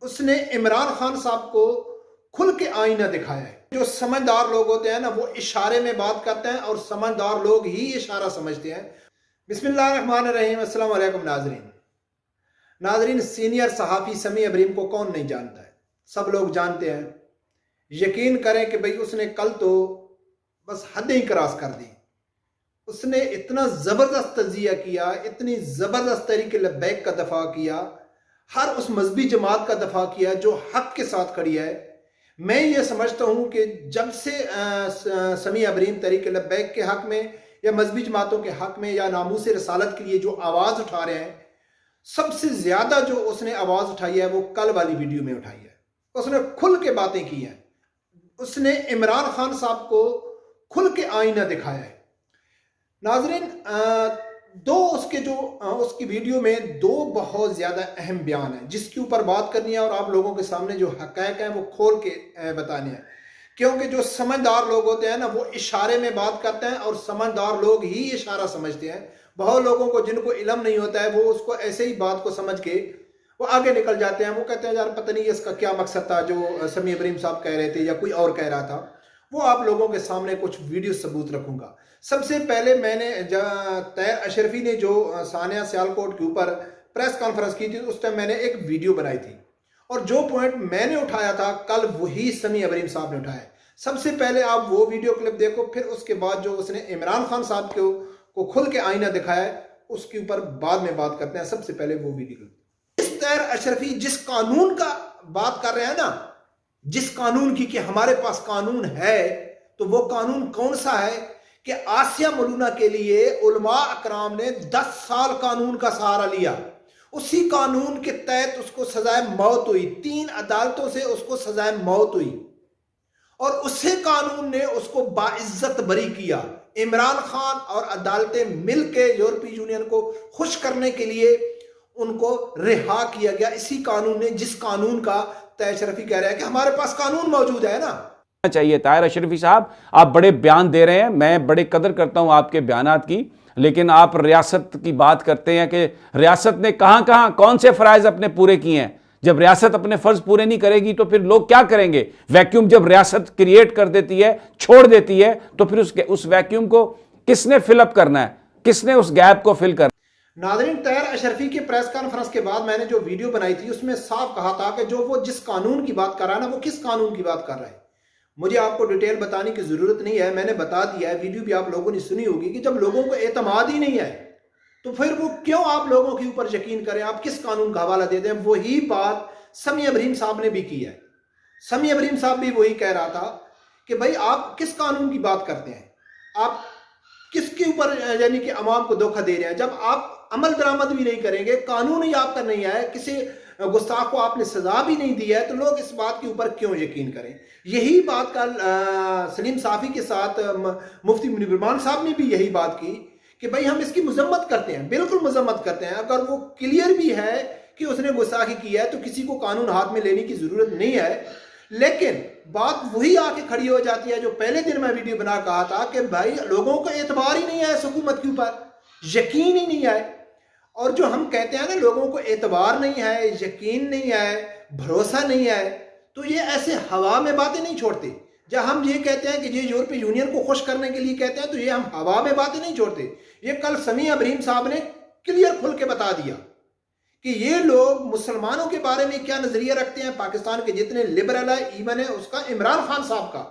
اس نے عمران خان صاحب کو کھل کے آئینہ دکھایا ہے۔ جو سمجھدار لوگ ہوتے ہیں نا وہ اشارے میں بات کرتے ہیں اور سمجھدار لوگ ہی اشارہ سمجھتے ہیں۔ بسم اللہ الرحمن الرحیم۔ السلام علیکم ناظرین، سینئر صحافی سمی ابراہیم کو کون نہیں جانتا ہے؟ سب لوگ جانتے ہیں۔ یقین کریں کہ بھئی اس نے کل تو بس حدیں کراس کر دی۔ اس نے اتنا زبردست تجزیہ کیا، اتنی زبردست طریقے لبیک کا دفاع کیا، ہر اس مذہبی جماعت کا دفاع کیا جو حق کے ساتھ کھڑی ہے۔ میں یہ سمجھتا ہوں کہ جب سے سمی ابراہیم طریق لبیک کے حق میں یا مذہبی جماعتوں کے حق میں یا ناموس رسالت کے لیے جو آواز اٹھا رہے ہیں، سب سے زیادہ جو اس نے آواز اٹھائی ہے وہ کل والی ویڈیو میں اٹھائی ہے۔ اس نے کھل کے باتیں کی ہیں۔ اس نے عمران خان صاحب کو کھل کے آئینہ دکھایا ہے۔ ناظرین، اس کی ویڈیو میں دو بہت زیادہ اہم بیان ہیں جس کے اوپر بات کرنی ہے اور آپ لوگوں کے سامنے جو حقائق ہیں وہ کھول کے بتانے ہیں، کیونکہ جو سمجھدار لوگ ہوتے ہیں نا وہ اشارے میں بات کرتے ہیں اور سمجھدار لوگ ہی اشارہ سمجھتے ہیں۔ بہت لوگوں کو جن کو علم نہیں ہوتا ہے وہ اس کو ایسے ہی بات کو سمجھ کے وہ آگے نکل جاتے ہیں۔ وہ کہتے ہیں یار پتہ نہیں اس کا کیا مقصد تھا جو سمی ابراہیم صاحب کہہ رہے تھے یا کوئی اور کہہ رہا تھا۔ وہ آپ لوگوں کے سامنے کچھ ویڈیو ثبوت رکھوں گا۔ سب سے پہلے میں نے طاہر اشرفی نے جو ثانیہ سیالکوٹ کے اوپر پریس کانفرنس کی تھی اس ٹائم میں نے ایک ویڈیو بنائی تھی اور جو پوائنٹ میں نے اٹھایا تھا کل وہی سمی ابراہیم صاحب نے اٹھایا۔ سب سے پہلے آپ وہ ویڈیو کلپ دیکھو، پھر اس کے بعد جو اس نے عمران خان صاحب کو کھل کے آئینہ دکھایا ہے اس کے اوپر بعد میں بات کرتے ہیں۔ سب سے پہلے وہ ویڈیو کلپ۔ اس طاہر اشرفی جس قانون کا بات کر رہے ہیں نا، جس قانون کی کہ ہمارے پاس قانون ہے، تو وہ قانون کون سا ہے کہ آسیہ ملونہ کے لیے علماء اکرام نے 10 سال قانون کا سہارا لیا۔ اسی قانون کے تحت اس کو سزائے موت ہوئی، 3 عدالتوں سے اس کو سزائے موت ہوئی اور اسی قانون نے اس کو باعزت بری کیا۔ عمران خان اور عدالتیں مل کے یورپی یونین کو خوش کرنے کے لیے ان کو رہا کیا گیا اسی قانون نے، جس قانون کا طاہر اشرفی کہہ رہا ہے کہ ہمارے پاس قانون موجود ہے نا۔ چاہیے طاہر اشرفی صاحب، آپ بڑے بیان دے رہے ہیں، میں بڑے قدر کرتا ہوں آپ کے بیانات کی، لیکن آپ ریاست کی بات کرتے ہیں کہ ریاست نے کہاں کون سے فرائض اپنے پورے کیے ہیں۔ جب ریاست اپنے فرض پورے نہیں کرے گی تو پھر لوگ کیا کریں گے؟ ویکیوم جب ریاست کریٹ کر دیتی ہے، چھوڑ دیتی ہے، تو پھر اس ویکیوم کو کس نے فل اپ کرنا ہے؟ کس نے اس گیپ کو فل کرنا ہے؟ ناظرین، طاہر اشرفی کے پریس کانفرنس کے بعد میں نے جو ویڈیو بنائی تھی اس میں صاف کہا تھا کہ جو وہ جس قانون کی بات کر رہا ہے نا وہ کس قانون کی بات کر رہا ہے۔ مجھے آپ کو ڈیٹیل بتانے کی ضرورت نہیں ہے، میں نے بتا دیا ہے، ویڈیو بھی آپ لوگوں نے سنی ہوگی کہ جب لوگوں کو اعتماد ہی نہیں ہے تو پھر وہ کیوں آپ لوگوں کے اوپر یقین کریں، آپ کس قانون کا حوالہ دے دیں۔ وہی بات سمی ابراہیم صاحب نے بھی کی ہے۔ سمی ابراہیم صاحب بھی وہی کہہ رہا تھا کہ بھائی آپ کس قانون کی بات کرتے ہیں، آپ کس کے اوپر یعنی کہ عوام کو دھوکہ دے رہے ہیں، جب آپ عمل درآمد بھی نہیں کریں گے، قانون ہی آپ کا نہیں ہے، کسی گستاخ کو آپ نے سزا بھی نہیں دی ہے، تو لوگ اس بات کے اوپر کیوں یقین کریں۔ یہی بات کل سلیم صافی کے ساتھ مفتی منیر الرحمان صاحب نے بھی یہی بات کی کہ بھائی ہم اس کی مذمت کرتے ہیں، بالکل مذمت کرتے ہیں۔ اگر وہ کلیئر بھی ہے کہ اس نے گستاخی کی ہے تو کسی کو قانون ہاتھ میں لینے کی ضرورت نہیں ہے، لیکن بات وہی آ کے کھڑی ہو جاتی ہے جو پہلے دن میں ویڈیو بنا کہا تھا کہ بھائی لوگوں کو اعتبار ہی نہیں ہے اس حکومت کے اوپر، یقین ہی نہیں ہے۔ اور جو ہم کہتے ہیں نا لوگوں کو اعتبار نہیں ہے، یقین نہیں ہے، بھروسہ نہیں ہے، تو یہ ایسے ہوا میں باتیں نہیں چھوڑتے۔ جب ہم یہ کہتے ہیں کہ یہ یورپی یونین کو خوش کرنے کے لیے کہتے ہیں تو یہ ہم ہوا میں باتیں نہیں چھوڑتے۔ یہ کل سمی ابراہیم صاحب نے کلیئر کھل کے بتا دیا کہ یہ لوگ مسلمانوں کے بارے میں کیا نظریہ رکھتے ہیں، پاکستان کے جتنے لبرل ہے، ایون ہے اس کا عمران خان صاحب کا۔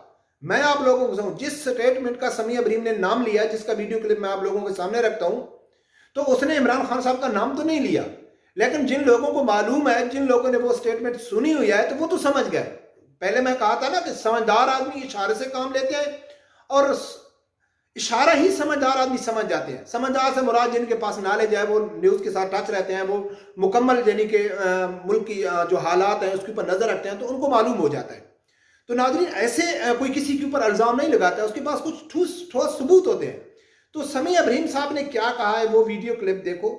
میں آپ لوگوں کو سمجھوں جس سٹیٹمنٹ کا سمی ابراہیم نے نام لیا، جس کا ویڈیو کلپ میں آپ لوگوں کے سامنے رکھتا ہوں، تو اس نے عمران خان صاحب کا نام تو نہیں لیا، لیکن جن لوگوں کو معلوم ہے، جن لوگوں نے وہ سٹیٹمنٹ سنی ہوئی ہے تو وہ تو سمجھ گئے۔ پہلے میں کہا تھا نا کہ سمجھدار آدمی اشارے سے کام لیتے ہیں اور اشارہ ہی سمجھدار آدمی سمجھ جاتے ہیں۔ سمجھدار سے مراد جن کے پاس نالج ہے، وہ نیوز کے ساتھ ٹچ رہتے ہیں، وہ مکمل یعنی کہ ملک کی جو حالات ہیں اس کے اوپر نظر رکھتے ہیں، تو ان کو معلوم ہو جاتا ہے۔ تو ناظرین، ایسے کوئی کسی کے اوپر الزام نہیں لگاتا ہے، اس کے پاس کچھ ٹھوس ثبوت ہوتے ہیں۔ تو سمی ابراہیم صاحب نے کیا کہا ہے وہ ویڈیو کلپ دیکھو،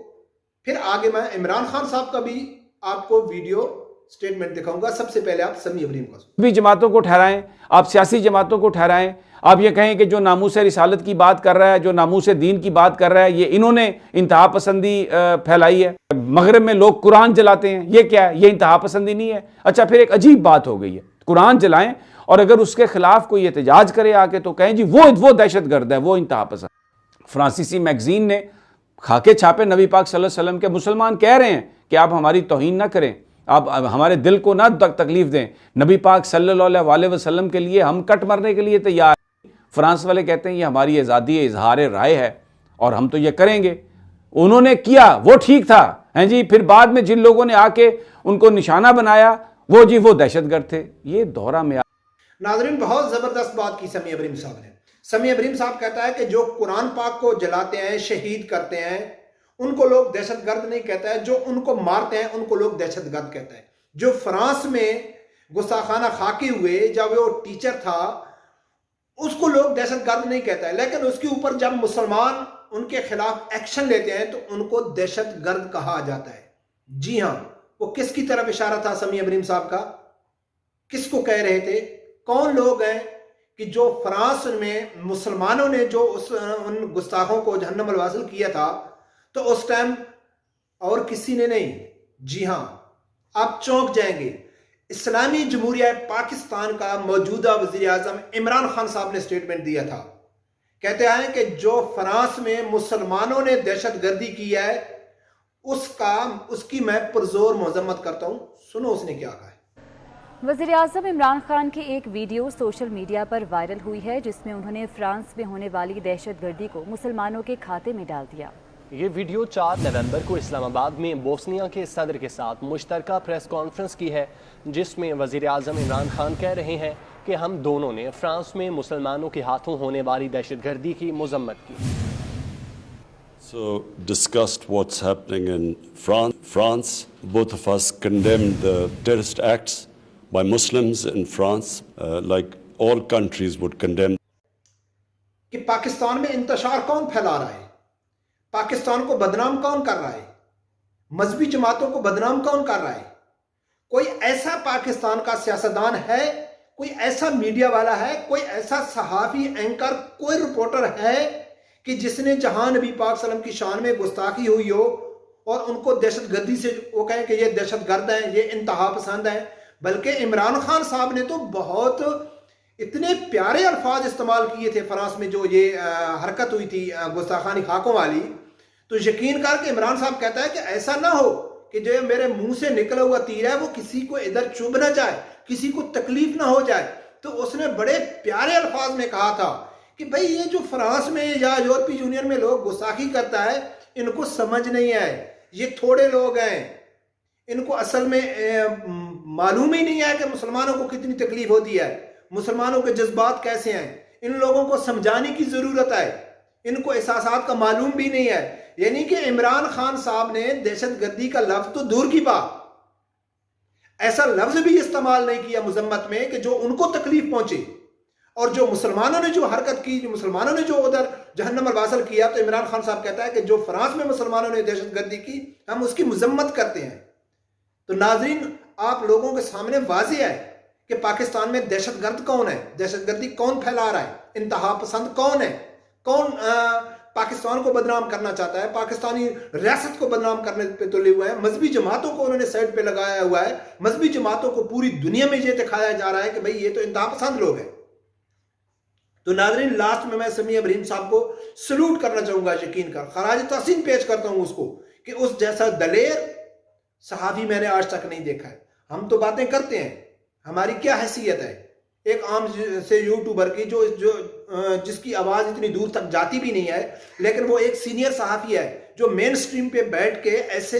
پھر آگے میں عمران خان صاحب کا بھی آپ کو ویڈیو سٹیٹمنٹ دکھاؤں گا۔ سب سے پہلے آپ سمی ابراہیم کو بھی جماعتوں کو ٹھہرائیں، آپ سیاسی جماعتوں کو ٹھہرائیں، آپ یہ کہیں کہ جو ناموس رسالت کی بات کر رہا ہے، جو ناموس دین کی بات کر رہا ہے، یہ انہوں نے انتہا پسندی پھیلائی ہے۔ مغرب میں لوگ قرآن جلاتے ہیں، یہ کیا ہے؟ یہ انتہا پسندی نہیں ہے؟ اچھا پھر ایک عجیب بات ہو گئی ہے، قرآن جلائیں اور اگر اس کے خلاف کوئی احتجاج کرے آ کے تو کہیں جی وہ دہشت گرد ہے، وہ انتہا پسند۔ فرانسیسی میگزین نے خاکے چھاپے نبی پاک صلی اللہ علیہ وسلم کے، مسلمان کہہ رہے ہیں کہ آپ ہماری توہین نہ کریں، آپ ہمارے دل کو نہ تکلیف دیں، نبی پاک صلی اللہ علیہ وسلم کے لیے ہم کٹ مرنے کے لیے تیار ہیں۔ فرانس والے کہتے ہیں یہ ہماری آزادی ہے، اظہار رائے ہے اور ہم تو یہ کریں گے۔ انہوں نے کیا وہ ٹھیک تھا ہیں جی، پھر بعد میں جن لوگوں نے آ کے ان کو نشانہ بنایا وہ جی وہ دہشت گرد تھے۔ یہ دورہ میں ناظرین بہت زبردست بات کی سمی ابراہیم صاحب نے۔ سمی ابراہیم صاحب کہتا ہے کہ جو قرآن پاک کو جلاتے ہیں، شہید کرتے ہیں، ان کو لوگ دہشت گرد نہیں کہتا ہے، جو ان کو مارتے ہیں ان کو لوگ دہشت گرد کہتا ہے۔ جو فرانس میں گستاخانہ خاکی ہوئے جب وہ ٹیچر تھا اس کو لوگ دہشت گرد نہیں کہتا ہے، لیکن اس کے اوپر جب مسلمان ان کے خلاف ایکشن لیتے ہیں تو ان کو دہشت گرد کہا جاتا ہے۔ جی ہاں، وہ کس کی طرف اشارہ تھا سمی ابراہیم صاحب کا؟ کس کو کہہ رہے تھے؟ کون لوگ ہیں کہ جو فرانس میں مسلمانوں نے جو ان گستاخوں کو جہنم الواصل کیا تھا تو اس ٹائم اور کسی نے نہیں۔ جی ہاں، آپ چونک جائیں گے، اسلامی جمہوریہ پاکستان کا موجودہ وزیر اعظم عمران خان صاحب نے سٹیٹمنٹ دیا تھا، کہتے ہیں کہ جو فرانس میں مسلمانوں نے دہشت گردی کی ہے اس کی میں پرزور مذمت کرتا ہوں۔ سنو اس نے کیا کہا ہے۔ وزیر اعظم عمران خان کی ایک ویڈیو سوشل میڈیا پر وائرل ہوئی ہے جس میں انہوں نے فرانس میں ہونے والی دہشت گردی کو مسلمانوں کے کھاتے میں ڈال دیا۔ یہ ویڈیو 4 نومبر کو اسلام آباد میں بوسنیا کے صدر کے ساتھ مشترکہ پریس کانفرنس کی ہے، جس میں وزیر اعظم عمران خان کہہ رہے ہیں کہ ہم دونوں نے فرانس میں مسلمانوں کے ہاتھوں ہونے والی دہشت گردی کی مذمت کی۔ So discussed what's happening in France. Both of us condemned the terrorist acts by Muslims in France, like all countries would condemn. کہ پاکستان میں انتشار کون پھیلا رہا ہے؟ پاکستان کو بدنام کون کر رہا ہے؟ مذہبی جماعتوں کو بدنام کون کر رہا ہے؟ کوئی ایسا پاکستان کا سیاستدان ہے، کوئی ایسا میڈیا والا ہے، کوئی ایسا صحافی، اینکر، کوئی رپورٹر ہے کہ جس نے جہاں نبی پاک صلی اللہ علیہ وسلم کی شان میں گستاخی ہوئی ہو اور ان کو دہشت گردی سے وہ کہیں کہ یہ دہشت گرد ہیں، یہ انتہا پسند ہیں؟ بلکہ عمران خان صاحب نے تو بہت اتنے پیارے الفاظ استعمال کیے تھے فرانس میں جو یہ حرکت ہوئی تھی گستاخانی خاکوں والی۔ تو یقین کر کے عمران صاحب کہتا ہے کہ ایسا نہ ہو کہ جو میرے منہ سے نکلا ہوا تیر ہے وہ کسی کو ادھر چبھ نہ جائے، کسی کو تکلیف نہ ہو جائے۔ تو اس نے بڑے پیارے الفاظ میں کہا تھا کہ بھئی یہ جو فرانس میں یا یورپی یونین میں لوگ گستاخی کرتا ہے ان کو سمجھ نہیں ہے، یہ تھوڑے لوگ ہیں، ان کو اصل میں معلوم ہی نہیں ہے کہ مسلمانوں کو کتنی تکلیف ہوتی ہے، مسلمانوں کے جذبات کیسے ہیں، ان لوگوں کو سمجھانے کی ضرورت ہے، ان کو احساسات کا معلوم بھی نہیں ہے۔ یعنی کہ عمران خان صاحب نے دہشت گردی کا لفظ تو دور کی بات، ایسا لفظ بھی استعمال نہیں کیا مذمت میں کہ جو ان کو تکلیف پہنچے، اور جو مسلمانوں نے جو حرکت کی، جو مسلمانوں نے جو ادھر جہنم الواصل کیا، تو عمران خان صاحب کہتا ہے کہ جو فرانس میں مسلمانوں نے دہشت گردی کی ہم اس کی مذمت کرتے ہیں۔ تو ناظرین آپ لوگوں کے سامنے واضح ہے کہ پاکستان میں دہشت گرد کون ہے، دہشت گردی کون پھیلا رہا ہے، انتہا پسند کون ہے، کون پاکستان کو بدنام کرنا چاہتا ہے، پاکستانی ریاست کو بدنام کرنے پہ تلے ہوئے ہیں، مذہبی جماعتوں کو انہوں نے سائڈ پہ لگایا ہوا ہے، مذہبی جماعتوں کو پوری دنیا میں یہ دکھایا جا رہا ہے کہ بھئی یہ تو انتہا پسند لوگ ہیں۔ تو ناظرین لاسٹ میں سمی ابراہیم صاحب کو سلوٹ کرنا چاہوں گا، یقین کر خراج تحسین پیش کرتا ہوں اس کو کہ اس جیسا دلیر صحافی میں نے آج تک نہیں دیکھا ہے۔ ہم تو باتیں کرتے ہیں، ہماری کیا حیثیت ہے ایک عام سے یوٹیوبر کی جو جس کی آواز اتنی دور تک جاتی بھی نہیں ہے، لیکن وہ ایک سینئر صحافی ہے جو مین سٹریم پہ بیٹھ کے ایسے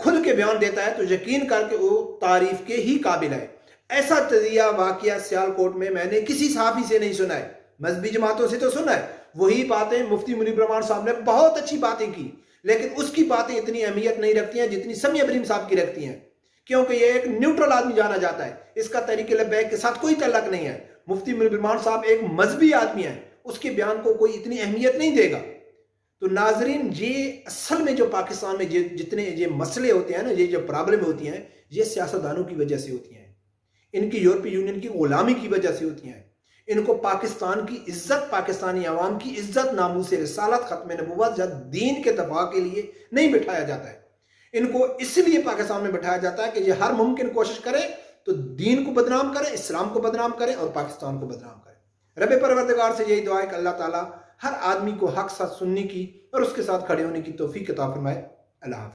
کھل کے بیان دیتا ہے، تو یقین کر کے وہ تعریف کے ہی قابل ہے۔ ایسا تجزیہ واقعہ سیالکوٹ میں نے کسی صحافی سے نہیں سنا ہے، مذہبی جماعتوں سے تو سنا ہے، وہی باتیں مفتی منیب الرحمان صاحب نے بہت اچھی باتیں کی، لیکن اس کی باتیں اتنی اہمیت نہیں رکھتی ہیں جتنی سمی ابراہیم صاحب کی رکھتی ہیں، کیونکہ یہ ایک نیوٹرل آدمی جانا جاتا ہے، اس کا تحریک لبیک کے ساتھ کوئی تعلق نہیں ہے۔ مفتی منیب الرحمان صاحب ایک مذہبی آدمی ہیں، اس کے بیان کو کوئی اتنی اہمیت نہیں دے گا۔ تو ناظرین یہ اصل میں جو پاکستان میں جتنے یہ مسئلے ہوتے ہیں نا، یہ جو پرابلم ہوتی ہیں، یہ سیاستدانوں کی وجہ سے ہوتی ہیں، ان کی یورپی یونین کی غلامی کی وجہ سے ہوتی ہیں، ان کو پاکستان کی عزت، پاکستانی عوام کی عزت، ناموس رسالت، ختم نبوت یا دین کے دفاع کے لیے نہیں بٹھایا جاتا ہے۔ ان کو اس لیے پاکستان میں بٹھایا جاتا ہے کہ یہ ہر ممکن کوشش کرے تو دین کو بدنام کریں، اسلام کو بدنام کریں اور پاکستان کو بدنام کریں۔ رب پروردگار سے یہی دعا ہے کہ اللہ تعالیٰ ہر آدمی کو حق ساتھ سننے کی اور اس کے ساتھ کھڑے ہونے کی توفیق عطا فرمائے۔ اللہ حافظ۔